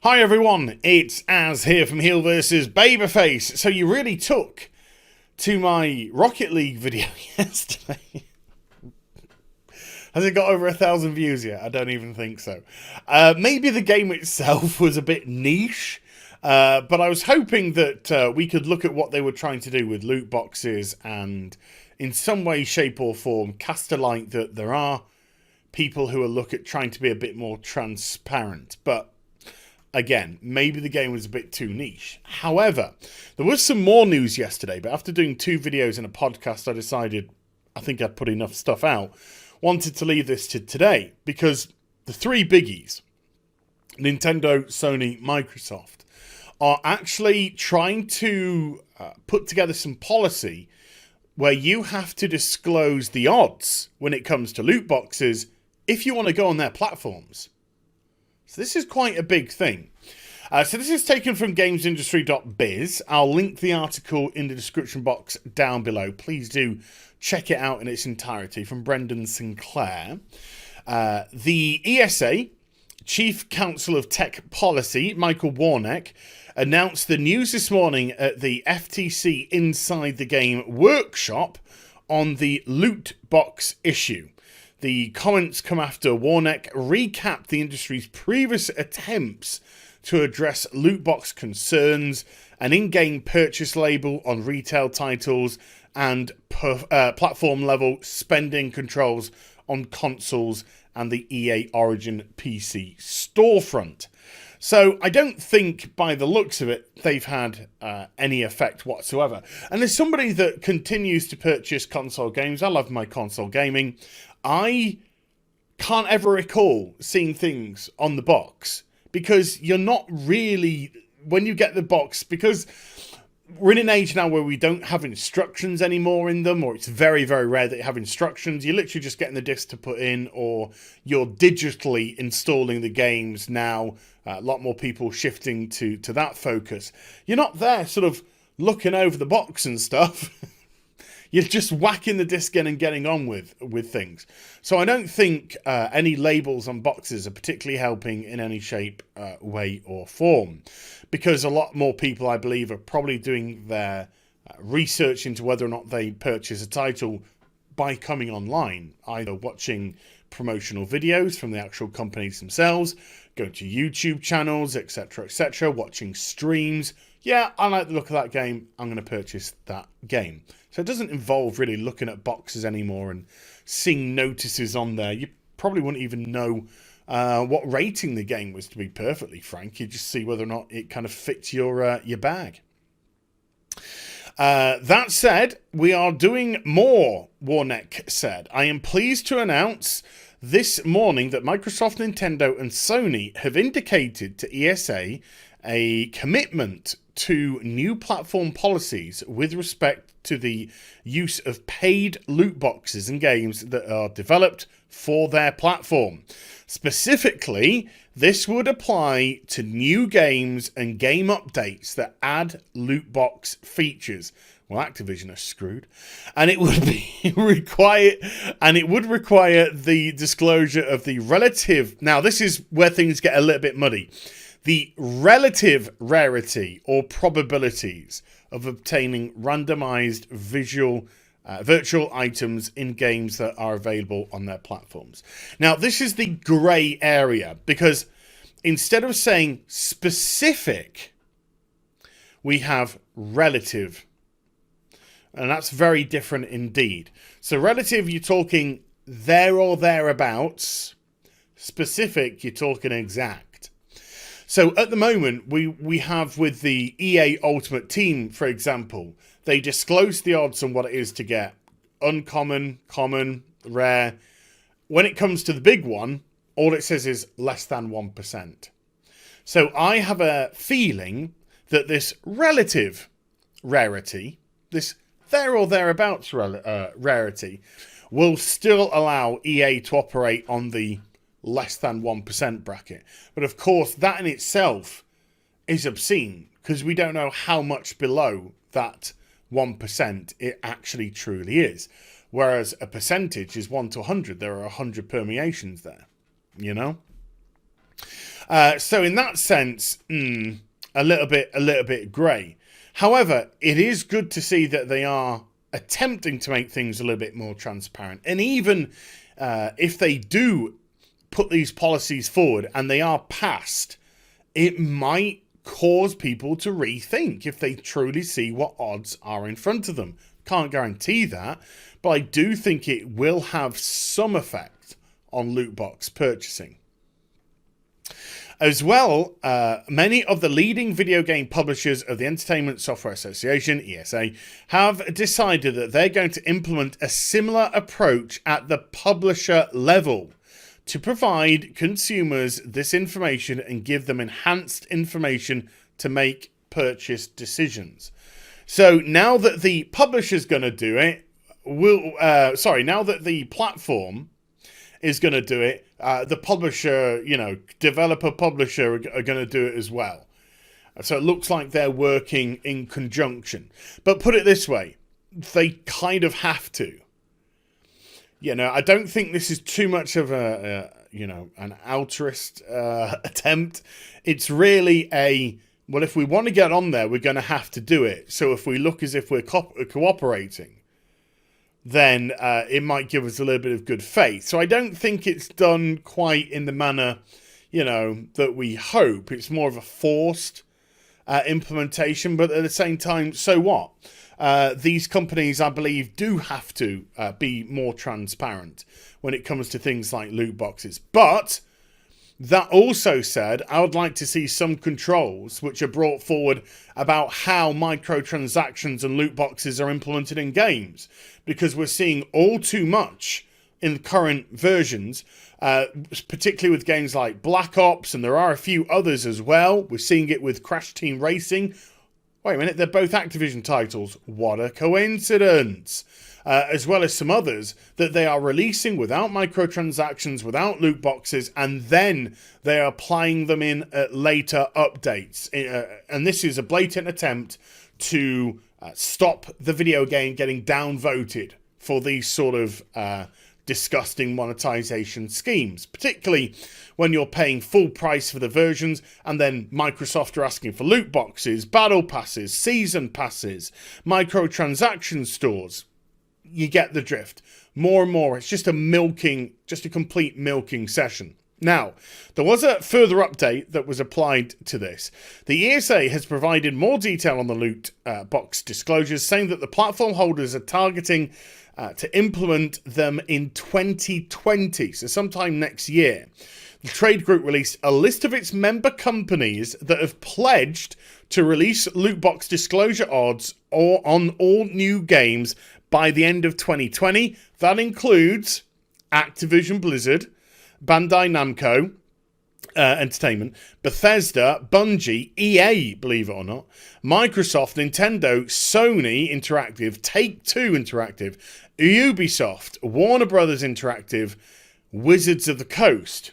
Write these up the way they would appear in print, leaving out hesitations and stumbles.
Hi everyone, it's Az here from HeelvsBabyface. So you really took to my Rocket League video yesterday. Has it got over 1,000 views yet? I don't even think so. Maybe the game itself was a bit niche, but I was hoping that we could look at what they were trying to do with loot boxes and in some way, shape or form cast a light that there are people who are trying to be a bit more transparent. But again, maybe the game was a bit too niche. However, there was some more news yesterday, but after doing 2 videos and a podcast, I decided I think I'd put enough stuff out. Wanted to leave this to today because the 3 biggies, Nintendo, Sony, Microsoft, are actually trying to put together some policy where you have to disclose the odds when it comes to loot boxes if you want to go on their platforms. So this is quite a big thing. So this is taken from gamesindustry.biz. I'll link the article in the description box down below. Please do check it out in its entirety from Brendan Sinclair. The ESA, Chief Counsel of Tech Policy, Michael Warneck, announced the news this morning at the FTC Inside the Game workshop on the loot box issue. The comments come after Warneck recapped the industry's previous attempts to address loot box concerns, an in-game purchase label on retail titles, and platform-level spending controls on consoles and the EA Origin PC storefront. So I don't think, by the looks of it, they've had any effect whatsoever. And as somebody that continues to purchase console games, I love my console gaming, I can't ever recall seeing things on the box because you're not really, when you get the box, because we're in an age now where we don't have instructions anymore in them, or it's very, very rare that you have instructions. You're literally just getting the disc to put in, or you're digitally installing the games now. A lot more people shifting to that focus. You're not there sort of looking over the box and stuff. You're just whacking the disc in and getting on with things. So I don't think any labels on boxes are particularly helping in any shape, way or form. Because a lot more people, I believe, are probably doing their research into whether or not they purchase a title by coming online. Either watching promotional videos from the actual companies themselves, going to YouTube channels, etc., watching streams. Yeah, I like the look of that game, I'm going to purchase that game. So it doesn't involve really looking at boxes anymore and seeing notices on there. You probably wouldn't even know what rating the game was, to be perfectly frank. You just see whether or not it kind of fits your bag. That said, we are doing more, Warneck said. I am pleased to announce this morning that Microsoft, Nintendo and Sony have indicated to ESA a commitment to new platform policies with respect to the use of paid loot boxes in games that are developed for their platform. Specifically, this would apply to new games and game updates that add loot box features. Well, Activision are screwed, and it would be require the disclosure of the relative. Now, this is where things get a little bit muddy. The relative rarity or probabilities of obtaining randomized virtual items in games that are available on their platforms. Now, this is the grey area because instead of saying specific, we have relative. And that's very different indeed. So relative, you're talking there or thereabouts. Specific, you're talking exact. So at the moment, we have with the EA Ultimate Team, for example, they disclose the odds on what it is to get uncommon, common, rare. When it comes to the big one, all it says is less than 1%. So I have a feeling that this relative rarity, this there or thereabouts rarity, will still allow EA to operate on the less than 1% bracket. But of course, that in itself is obscene because we don't know how much below that 1% it actually truly is. Whereas a percentage is 1 to 100. There are 100 permeations there, you know? So in that sense, a little bit grey. However, it is good to see that they are attempting to make things a little bit more transparent. And even if they do put these policies forward and they are passed, it might cause people to rethink if they truly see what odds are in front of them. Can't guarantee that, but I do think it will have some effect on loot box purchasing. As well, many of the leading video game publishers of the Entertainment Software Association, ESA, have decided that they're going to implement a similar approach at the publisher level to provide consumers this information and give them enhanced information to make purchase decisions. So now that the publisher's going to do it, now that the platform is going to do it, the publisher, developer publisher are going to do it as well. So it looks like they're working in conjunction. But put it this way, they kind of have to. I don't think this is too much of an altruist attempt. It's really if we want to get on there, we're going to have to do it. So if we look as if we're cooperating, then it might give us a little bit of good faith. So I don't think it's done quite in the manner, that we hope. It's more of a forced implementation, but at the same time, so what? These companies, I believe, do have to be more transparent when it comes to things like loot boxes. But that also said, I would like to see some controls which are brought forward about how microtransactions and loot boxes are implemented in games, because we're seeing all too much in the current versions, particularly with games like Black Ops, and there are a few others as well. We're seeing it with Crash Team Racing. Wait a minute, they're both Activision titles. What a coincidence. As well as some others that they are releasing without microtransactions, without loot boxes, and then they are applying them in at later updates. And this is a blatant attempt to stop the video game getting downvoted for these sort of disgusting monetization schemes, particularly when you're paying full price for the versions and then Microsoft are asking for loot boxes, battle passes, season passes, microtransaction stores. You get the drift. More and more, it's just a complete milking session. Now, there was a further update that was applied to this. The ESA has provided more detail on the loot box disclosures, saying that the platform holders are targeting to implement them in 2020, so sometime next year. The trade group released a list of its member companies that have pledged to release loot box disclosure odds on all new games by the end of 2020. That includes Activision Blizzard, Bandai Namco Entertainment, Bethesda, Bungie, EA, believe it or not, Microsoft, Nintendo, Sony Interactive, Take-Two Interactive, Ubisoft, Warner Brothers Interactive, Wizards of the Coast.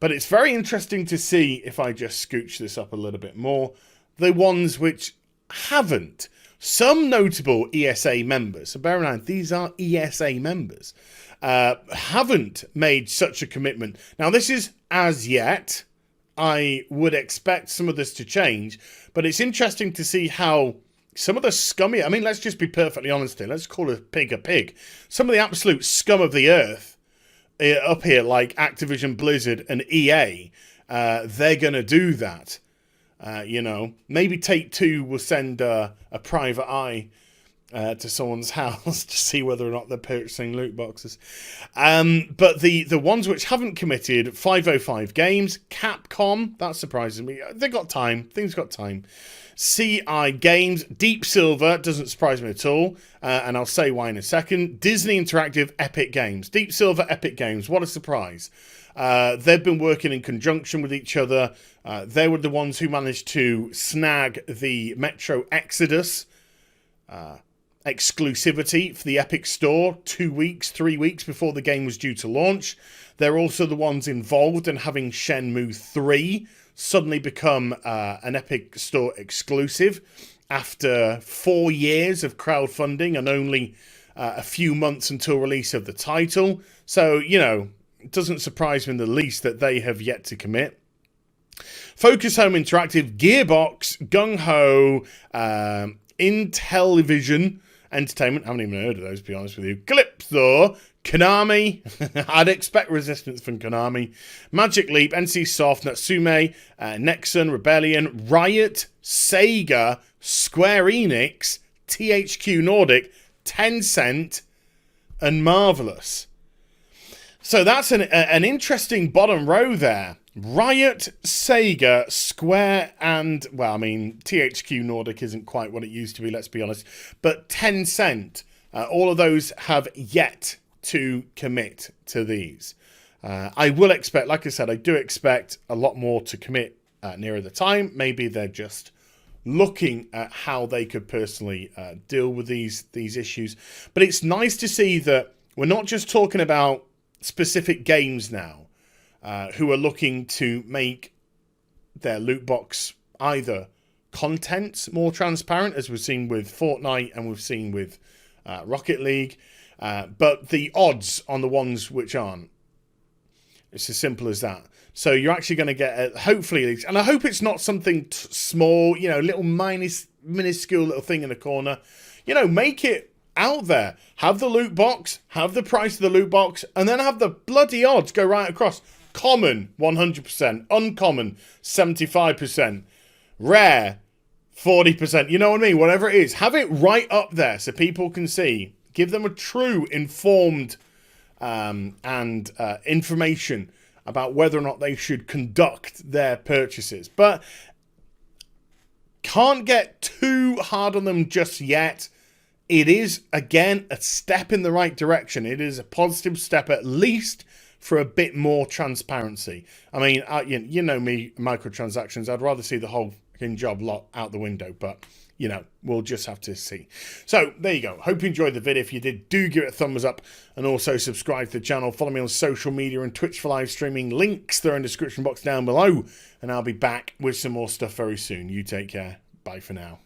But it's very interesting to see, if I just scooch this up a little bit more, the ones which haven't. Some notable ESA members, so bear in mind, these are ESA members, haven't made such a commitment. Now, this is as yet. I would expect some of this to change, but it's interesting to see how some of the scummy, let's just be perfectly honest here. Let's call a pig. Some of the absolute scum of the earth up here, like Activision Blizzard and EA, they're going to do that. Maybe Take-Two will send a private eye to someone's house to see whether or not they're purchasing loot boxes. But the ones which haven't committed, 505 Games, Capcom, that surprises me. They've got time. Things got time. CI Games, Deep Silver, doesn't surprise me at all. And I'll say why in a second. Disney Interactive, Epic Games. Deep Silver, Epic Games. What a surprise. They've been working in conjunction with each other. They were the ones who managed to snag the Metro Exodus exclusivity for the Epic Store 3 weeks before the game was due to launch. They're also the ones involved in having Shenmue 3 suddenly become an Epic Store exclusive after 4 years of crowdfunding and only a few months until release of the title. So, it doesn't surprise me in the least that they have yet to commit. Focus Home Interactive, Gearbox, Gung Ho, Intellivision Entertainment. I haven't even heard of those, to be honest with you. Calypso, Konami. I'd expect resistance from Konami. Magic Leap, NC Soft, Natsume, Nexon, Rebellion, Riot, Sega, Square Enix, THQ Nordic, Tencent, and Marvelous. So that's an interesting bottom row there. Riot, Sega, Square, and, well, I mean, THQ Nordic isn't quite what it used to be, let's be honest. But Tencent, all of those have yet to commit to these. I will expect, like I said, I do expect a lot more to commit nearer the time. Maybe they're just looking at how they could personally deal with these issues. But it's nice to see that we're not just talking about specific games now who are looking to make their loot box either content more transparent, as we've seen with Fortnite and we've seen with Rocket League, but the odds on the ones which aren't. It's as simple as that. So you're actually going to get, hopefully, and I hope it's not something small, you know, little minuscule little thing in the corner. You know, make it out there. Have the loot box, have the price of the loot box, and then have the bloody odds go right across. Common, 100%. Uncommon, 75%. Rare, 40%. You know what I mean? Whatever it is. Have it right up there so people can see. Give them a true informed and information about whether or not they should conduct their purchases. But can't get too hard on them just yet. It is, again, a step in the right direction. It is a positive step, at least, for a bit more transparency. I mean, you know me, microtransactions. I'd rather see the whole job lot out the window, but, you know, we'll just have to see. So, there you go. Hope you enjoyed the video. If you did, do give it a thumbs up and also subscribe to the channel. Follow me on social media and Twitch for live streaming. Links, they're in the description box down below. And I'll be back with some more stuff very soon. You take care. Bye for now.